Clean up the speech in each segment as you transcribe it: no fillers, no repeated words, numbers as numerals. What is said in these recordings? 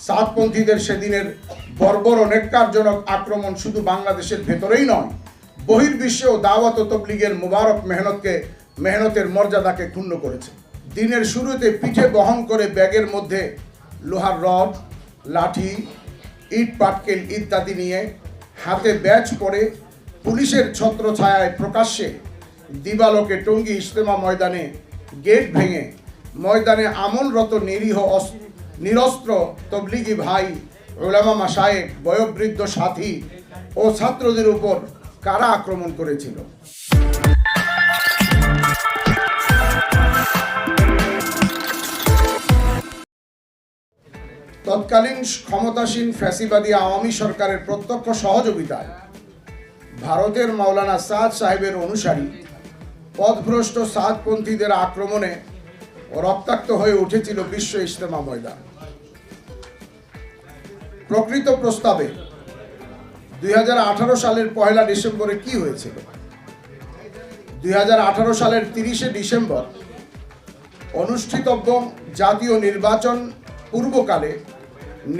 সাতপন্থীদের সেদিনের বর্বর ও নেক্কারজনক আক্রমণ শুধু বাংলাদেশের ভেতরেই নয়, বহির্বিশ্বেও দাওয়াত ও তবলিগের মুবারক মেহনতের মর্যাদাকে ক্ষুণ্ণ করেছে। দিনের শুরুতে পিঠে বহন করে ব্যাগের মধ্যে লোহার রড, লাঠি, ইট পাটকেল ইত্যাদি নিয়ে হাতে ব্যাজ পরে পুলিশের ছত্রছায়ায় প্রকাশ্যে দিবালোকে টঙ্গী ইজতেমা ময়দানে গেট ভেঙে ময়দানে আমলরত নিরস্ত্র তবলিগি ভাই, উলামা মাশায়েখ, বয়োবৃদ্ধ সাথী ও ছাত্রদের উপর কারা আক্রমণ করেছিল। তৎকালীন ক্ষমতাসীন ফ্যাসিবাদী আওয়ামী সরকারের প্রত্যক্ষ সহযোগিতায় ভারতের মাওলানা সাদ সাহেবের অনুসারী পথভ্রষ্ট সাদপন্থীদের আক্রমণে রক্তাক্ত হয়ে উঠেছিল বিশ্ব ইজতেমা ময়দান। প্রকৃত প্রস্তাবে 2018 সালের 1 ডিসেম্বরে কি হয়েছিল? 2018 সালের 30 ডিসেম্বর অনুষ্ঠিতব্য জাতীয় নির্বাচন পূর্বকালে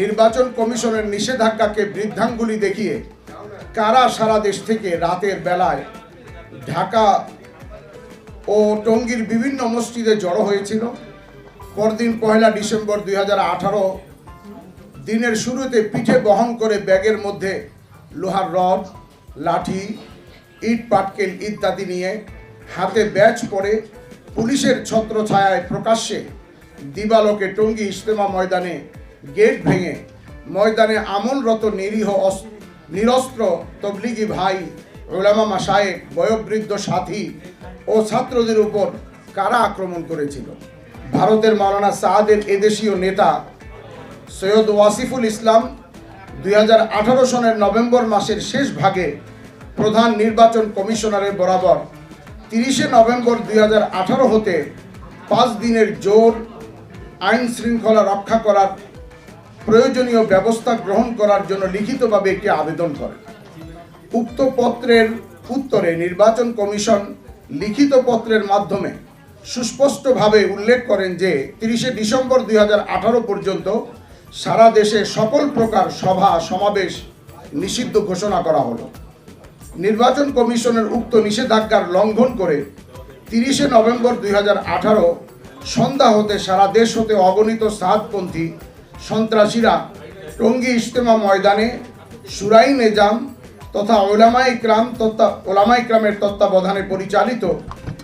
নির্বাচন কমিশনের নিষেধাজ্ঞাকে বৃদ্ধাঙ্গুলি দেখিয়ে কারা সারা দেশ থেকে রাতের বেলায় ঢাকা ও টঙ্গীর বিভিন্ন মসজিদে জড়ো হয়েছিল। পরদিন 1 ডিসেম্বর 2018 দিনের শুরুতে পিঠে বহন করে ব্যাগের মধ্যে লোহার রড, লাঠি, ইট পাটকেল ইত্যাদি নিয়ে হাতে ব্যাজ পরে পুলিশের ছত্রছায়ায় প্রকাশ্যে দিবালোকে টঙ্গী ইজতেমা ময়দানে গেট ভেঙে ময়দানে আমলরত নিরস্ত্র তবলিগি ভাই, উলামা মাশায়েখ, বয়োবৃদ্ধ সাথী ও ছাত্রদের উপর কারা আক্রমণ করেছিল। ভারতের মাওলানা সাদের এদেশীয় নেতা সৈয়দ ওয়াসিফুল ইসলাম 2018 সনের নভেম্বর মাসের শেষ ভাগে প্রধান নির্বাচন কমিশনারের বরাবর 30 নভেম্বর 2018 হতে 5 দিনের জোর আইন শৃঙ্খলা রক্ষা করার প্রয়োজনীয় ব্যবস্থা গ্রহণ করার জন্য লিখিতভাবে একটি আবেদন করে। উক্ত পত্রের উত্তরে নির্বাচন কমিশন লিখিত পত্রের মাধ্যমে সুস্পষ্টভাবে উল্লেখ করেন যে 30 ডিসেম্বর 2018 পর্যন্ত সারা দেশে সকল প্রকার সভা সমাবেশ নিষিদ্ধ ঘোষণা করা হলো। নির্বাচন কমিশনের উক্ত নিষেধাজ্ঞার লঙ্ঘন করে 30 নভেম্বর 2018 সন্ধ্যা হতে সারা দেশ হতে অগণিত সাদপন্থী সন্ত্রাসীরা টঙ্গী ইজতেমা ময়দানে শুরাই নিজাম তথা ওলামা ইকরামের তত্ত্বাবধানে পরিচালিত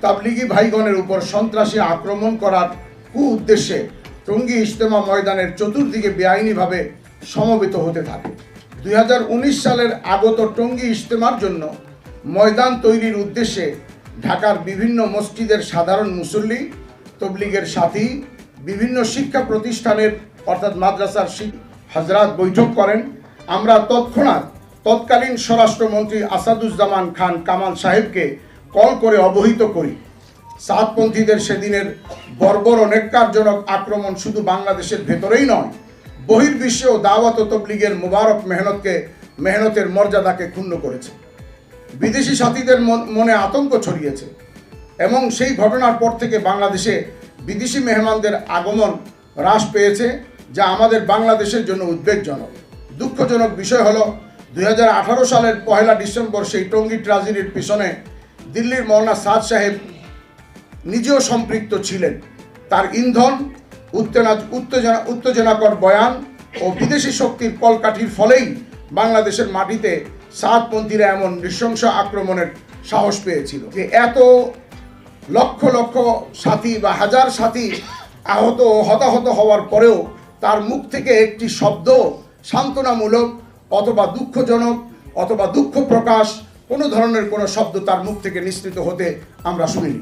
তাবলিগি ভাইগণের উপর সন্ত্রাসী আক্রমণ করার উদ্দেশ্যে টঙ্গী ইজতেমা ময়দানের চতুর্দিকে বেআইনিভাবে সমবেত হতে থাকে। 2019 সালের আগত টঙ্গী ইজতেমার জন্য ময়দান তৈরির উদ্দেশ্যে ঢাকার বিভিন্ন মসজিদের সাধারণ মুসল্লি, তবলিগের সাথী, বিভিন্ন শিক্ষা প্রতিষ্ঠানের অর্থাৎ মাদ্রাসার হজরত বৈঠক করেন। আমরা তৎকালীন স্বরাষ্ট্রমন্ত্রী আসাদুজ্জামান খান কামাল সাহেবকে কল করে অবহিত করি সাতপন্থীদের সেদিনের বর্বর ও নেক্কারজনক আক্রমণ শুধু বাংলাদেশের ভেতরেই নয়, বহির্বিশ্বেও দাওয়াত ও তবলিগের মুবারক মেহনতের মর্যাদাকে ক্ষুণ্ণ করেছে। বিদেশি সাথীদের মনে আতঙ্ক ছড়িয়েছে এবং সেই ঘটনার পর থেকে বাংলাদেশে বিদেশি মেহমানদের আগমন হ্রাস পেয়েছে, যা আমাদের বাংলাদেশের জন্য উদ্বেগজনক। দুঃখজনক বিষয় হলো 2018 সালের 1 ডিসেম্বর সেই টঙ্গী ট্র্যাজেডির পিছনে দিল্লির মাওলানা সাদ সাহেব নিজেও সম্পৃক্ত ছিলেন। তার ইন্ধন, উত্তেজনাকর বয়ান ও বিদেশি শক্তির কলকাঠির ফলেই বাংলাদেশের মাটিতে সাদপন্থীরা এমন নৃশংস আক্রমণের সাহস পেয়েছিল যে এত লক্ষ লক্ষ সাথী বা হাজার সাথী আহত হতাহত হওয়ার পরেও তার মুখ থেকে একটি শব্দ সান্ত্বনামূলক অথবা দুঃখজনক অথবা দুঃখ প্রকাশ কোনো ধরনের কোনো শব্দ তার মুখ থেকে নিঃসৃত হতে আমরা শুনিনি।